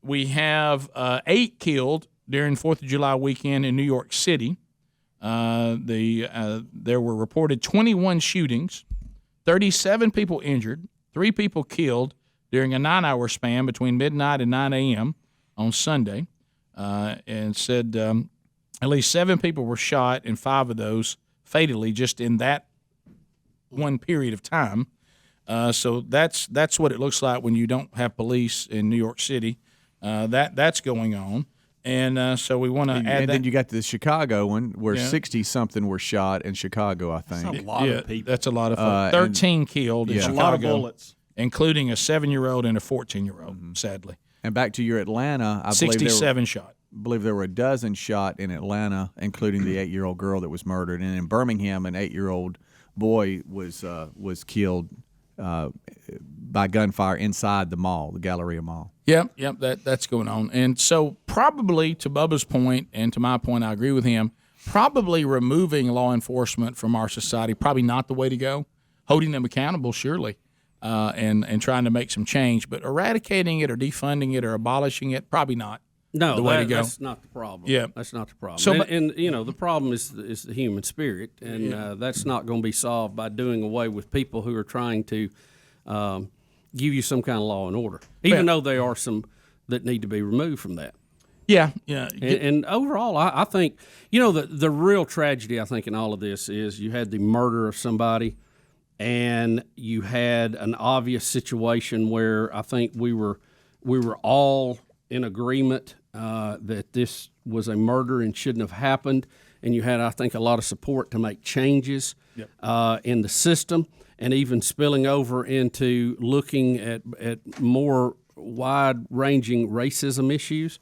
We have 8 killed during 4th of July weekend in New York City. There were reported 21 shootings, 37 people injured, 3 people killed during a 9-hour span between midnight and 9 a.m. on Sunday, and said at least 7 people were shot, and 5 of those fatally just in that one period of time. So that's what it looks like when you don't have police in New York City. That's going on. And so we want to add that. And then you got the Chicago one where 60-something were shot in Chicago, I think. That's a lot of people. That's a lot of folks. 13 killed in Chicago. A lot of bullets. Including a 7-year-old and a 14-year-old, sadly. And back to your Atlanta, I 67 shot. believe there were a dozen shot in Atlanta, including the 8-year-old girl that was murdered. And in Birmingham, an 8-year-old boy was killed by gunfire inside the mall, the Galleria Mall. Yep, that's going on. And so probably, to Bubba's point and to my point, I agree with him, probably removing law enforcement from our society, probably not the way to go. Holding them accountable, surely, and trying to make some change. But eradicating it or defunding it or abolishing it, probably not. No, the way to go. That's not the problem. Yeah, that's not the problem. So, and you know, the problem is the human spirit, and that's not going to be solved by doing away with people who are trying to give you some kind of law and order, even though there are some that need to be removed from that. Yeah. And overall, I think, you know, the real tragedy, I think, in all of this is you had the murder of somebody, and you had an obvious situation where I think we were all in agreement that this was a murder and shouldn't have happened, and you had, I think, a lot of support to make changes in the system, and even spilling over into looking at more wide-ranging racism issues.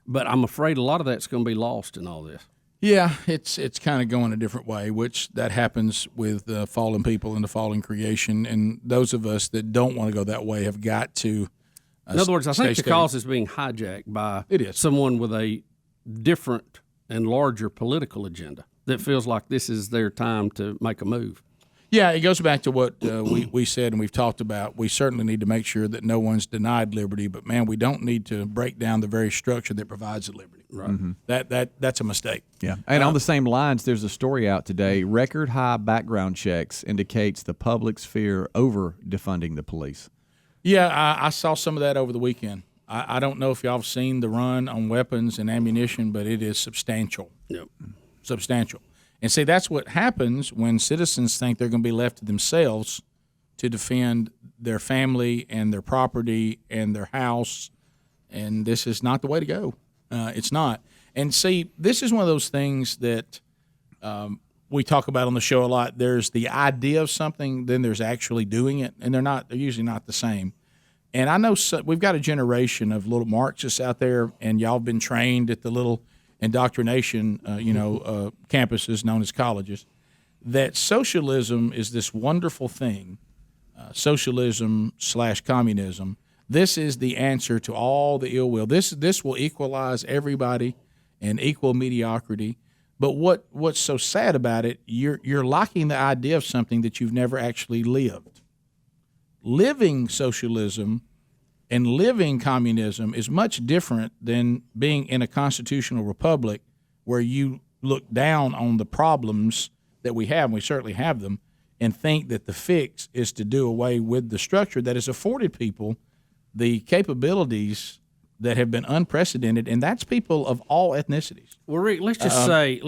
But I'm afraid a lot of that's going to be lost in all this. Yeah, it's kind of going a different way, which that happens with fallen people and the fallen creation, and those of us that don't want to go that way have got to. In other words, I think the cause is being hijacked by someone with a different and larger political agenda that feels like this is their time to make a move. Yeah, it goes back to what we said and we've talked about. We certainly need to make sure that no one's denied liberty, but, man, we don't need to break down the very structure that provides the liberty. Right. Mm-hmm. That's a mistake. Yeah. And on the same lines, there's a story out today. Record high background checks indicates the public's fear over defunding the police. Yeah, I saw some of that over the weekend. I don't know if y'all have seen the run on weapons and ammunition, but it is substantial. Yep. Substantial. And see, that's what happens when citizens think they're going to be left to themselves to defend their family and their property and their house, and this is not the way to go. It's not. And see, this is one of those things that we talk about on the show a lot. There's the idea of something, then there's actually doing it, and they're usually not the same. And I know we've got a generation of little Marxists out there, and y'all have been trained at the little indoctrination, campuses known as colleges, that socialism is this wonderful thing, socialism/communism. This is the answer to all the ill will. This will equalize everybody and equal mediocrity. But what's so sad about it, you're liking the idea of something that you've never actually lived. Living socialism and living communism is much different than being in a constitutional republic where you look down on the problems that we have, and we certainly have them, and think that the fix is to do away with the structure that has afforded people the capabilities that have been unprecedented, and that's people of all ethnicities. Well, Rick, let's just say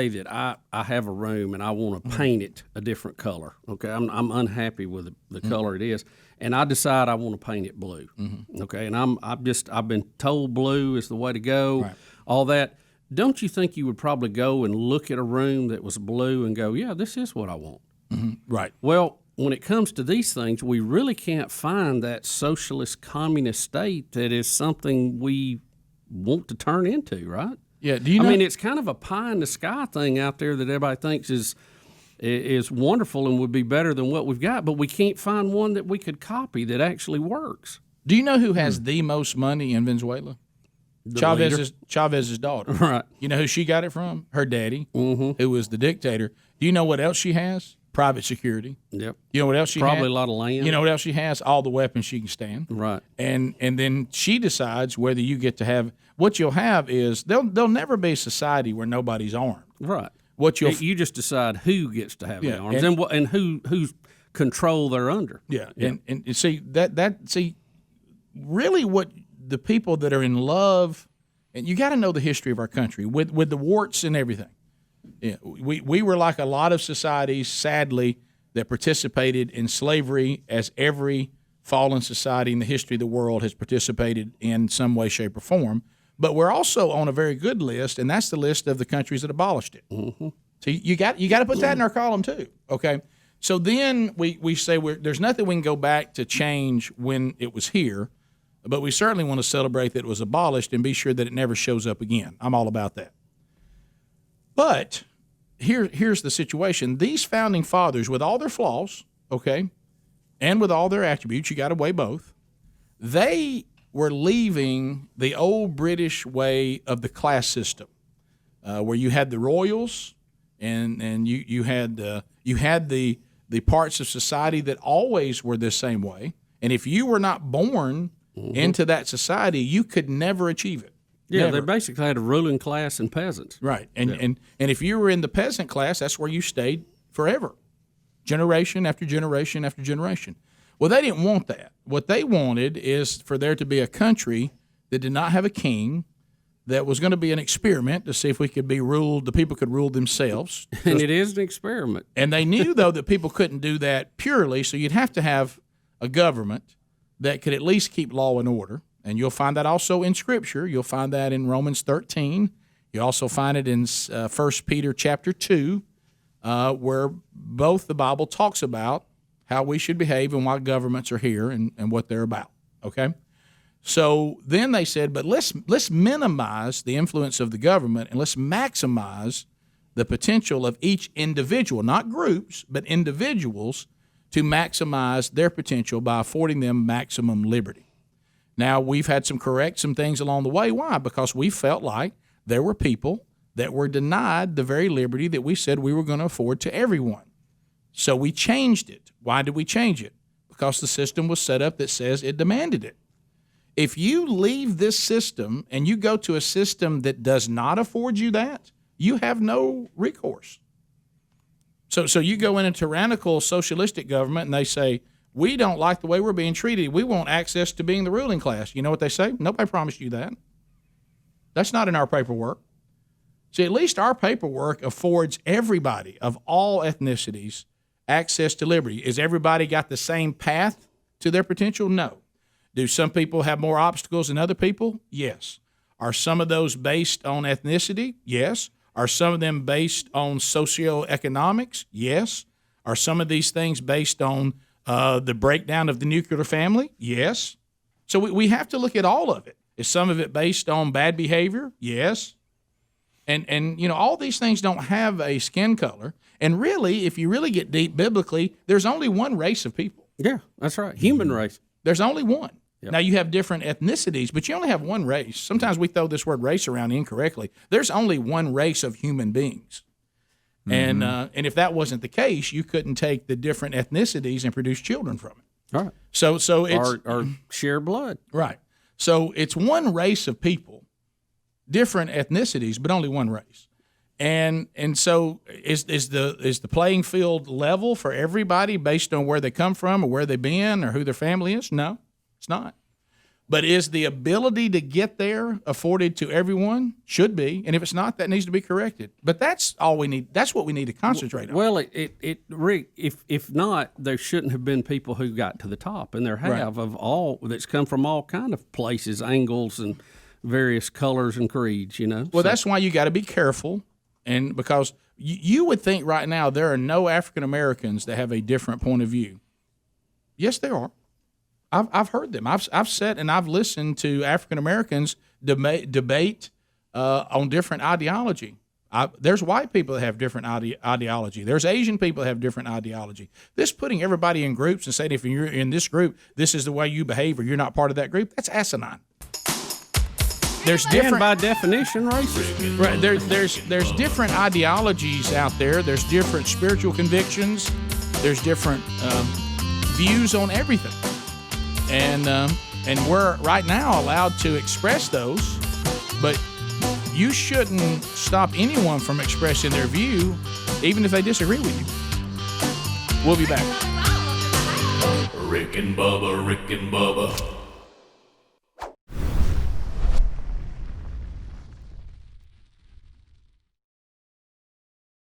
that I have a room and I want to paint it a different color. Okay, I'm unhappy with the color it is, and I decide I want to paint it blue. Mm-hmm. Okay, and I've been told blue is the way to go. Right. All that. Don't you think you would probably go and look at a room that was blue and go, yeah, this is what I want? Mm-hmm. Right. Well, when it comes to these things, we really can't find that socialist communist state that is something we want to turn into, right? Yeah. Do you know? I mean, it's kind of a pie in the sky thing out there that everybody thinks is wonderful and would be better than what we've got, but we can't find one that we could copy that actually works. Do you know who has the most money in Venezuela? Chavez's daughter. Right. You know who she got it from? Her daddy, who was the dictator. Do you know what else she has? private security. Yep. You know what else she Probably has? a lot of land. You know what else she has? All the weapons she can stand. Right. And then she decides whether you get to have what you'll have is there'll never be a society where nobody's armed. Right. What You just decide who gets to have the arms and whose control they're under. Yeah. And see see really what the people that are in love, and you got to know the history of our country with the warts and everything. Yeah, we were like a lot of societies, sadly, that participated in slavery, as every fallen society in the history of the world has participated in some way, shape, or form. But we're also on a very good list, and that's the list of the countries that abolished it. Mm-hmm. So you got to put that in our column too. Okay. So then we say there's nothing we can go back to change when it was here, but we certainly want to celebrate that it was abolished and be sure that it never shows up again. I'm all about that. But here's the situation. These founding fathers, with all their flaws, okay, and with all their attributes, you got to weigh both, they were leaving the old British way of the class system, where you had the royals and you had the parts of society that always were the same way. And if you were not born into that society, you could never achieve it. Yeah, Never. they basically had a ruling class and peasants. Right. And if you were in the peasant class, that's where you stayed forever, generation after generation after generation. Well, they didn't want that. What they wanted is for there to be a country that did not have a king, that was going to be an experiment to see if we could be ruled, the people could rule themselves. And it is an experiment. And they knew, though, that people couldn't do that purely, so you'd have to have a government that could at least keep law and order. And you'll find that also in Scripture. You'll find that in Romans 13. You also find it in 1 Peter chapter 2, where both the Bible talks about how we should behave and why governments are here and what they're about, okay? So then they said, but let's minimize the influence of the government and let's maximize the potential of each individual, not groups, but individuals, to maximize their potential by affording them maximum liberty. Now, we've had some correct some things along the way. Why? Because we felt like there were people that were denied the very liberty that we said we were going to afford to everyone. So we changed it. Why did we change it? Because the system was set up that says it demanded it. If you leave this system and you go to a system that does not afford you that, you have no recourse. So you go in a tyrannical socialistic government and they say, we don't like the way we're being treated. We want access to being the ruling class. You know what they say? Nobody promised you that. That's not in our paperwork. See, at least our paperwork affords everybody of all ethnicities access to liberty. Is everybody got the same path to their potential? No. Do some people have more obstacles than other people? Yes. Are some of those based on ethnicity? Yes. Are some of them based on socioeconomics? Yes. Are some of these things based on the breakdown of the nuclear family? Yes. So we have to look at all of it. Is some of it based on bad behavior? Yes. And you know, all these things don't have a skin color. And really, if you really get deep biblically, there's only one race of people. Yeah, that's right. Human race. There's only one. Yep. Now, you have different ethnicities, but you only have one race. Sometimes we throw this word race around incorrectly. There's only one race of human beings. Mm-hmm. And if that wasn't the case, you couldn't take the different ethnicities and produce children from it. All right. So it's or share blood. Right. So it's one race of people, different ethnicities, but only one race. And so is the playing field level for everybody based on where they come from or where they've been or who their family is? No, it's not. But is the ability to get there afforded to everyone? Should be. And if it's not, that needs to be corrected. But that's all we need. That's what we need to concentrate on. Well, Rick, if not, there shouldn't have been people who got to the top, and there have of all that's come from all kind of places, angles, and various colors and creeds. You know. Well, that's why you got to be careful, and because you would think right now there are no African Americans that have a different point of view. Yes, there are. I've heard them. I've sat and I've listened to African Americans debate on different ideology. There's white people that have different ideology. There's Asian people that have different ideology. This putting everybody in groups and saying if you're in this group, this is the way you behave or you're not part of that group, that's asinine. There's And different. by definition, racist. Right. There's different ideologies out there. There's different spiritual convictions. There's different views on everything, and we're right now allowed to express those, but you shouldn't stop anyone from expressing their view, even if they disagree with you. We'll be back. Rick and Bubba, Rick and Bubba.